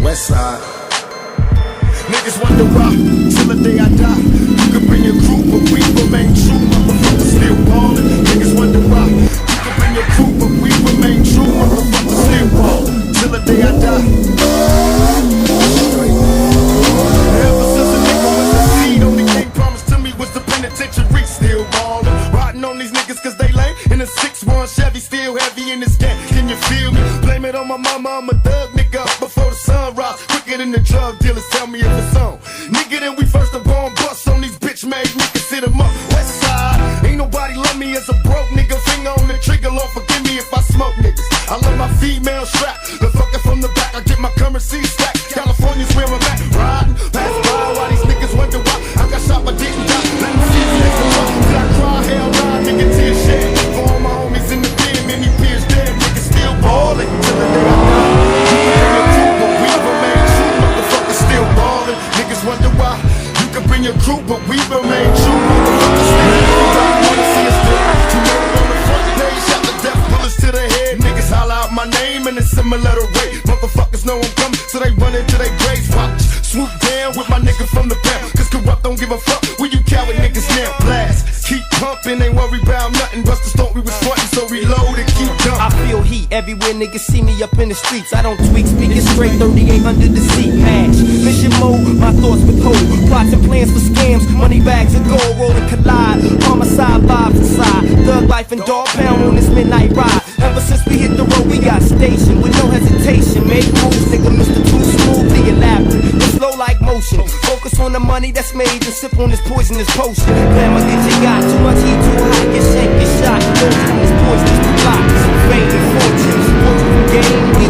West side. Niggas wonder why, till the day I die. You can bring your crew, but we remain true. Motherfuckers still ballin'. Niggas wonder why. You can bring your crew, but we remain true. Motherfuckers still ballin'. Till the day I die. Ever since a nigga was a seed, only thing promised to me was the penitentiary. Still ballin'. Riding on these niggas cause they lame. In a 6-1 Chevy, still heavy in this game. Can you feel me? Blame it on my mama, I'm a thug nigga. Up before the sun rise, quicker than the drug dealers. Tell me if it's on. Nigga, then we first up on bus on these bitch made niggas. Hit 'em up. West side. Ain't nobody love me as a broke nigga. Finger on the trigger, Lord forgive me if I smoke niggas. I love my female strap. The fucker from the back, I get my currency stacked. California's where I'm at. Riding, pass by while these niggas wonder why I got shot but didn't die. Let me see this nigga run. Did I cry? Hell nah, nigga, tears shed. For all my homies in the pen, many peers dead. Niggas still ballin' till the day I die. But we remain true, motherfuckers still ballin'. Niggas wonder why. You can bring your crew, but we remain true, motherfuckers still ballin'. Wanna see us still? You made it on the front page, shot the death bullets to the head. Niggas holler out my name in a similar rate. Motherfuckers know I'm coming, so they run into their graves. Watch, swoop down with my nigga from the pound. Cause corrupt don't give a fuck. Where you coward niggas now? Blast, keep pumping, ain't worry about nothing. Busters thought we was frontin', so reload and keep dumping. I feel heat everywhere niggas see me up in the streets. I don't tweak, speaking straight, 38 under the seat. Hash, mission mode, my thoughts withhold. Plots and plans for scams, money bags of gold rolling collide. Homicide vibes inside, thug life and dog pound on this midnight ride. Ever since we hit the road, we got stationed with no hesitation. Make moves, nigga, Mr. Too Smooth, the elaborate. It's slow like motion. Focus on the money that's made and sip on this poisonous potion. Glamour get you got too much heat, too hot, get shanked, get shot. Those on this poisonous blocks, fame and fortunes. Game, we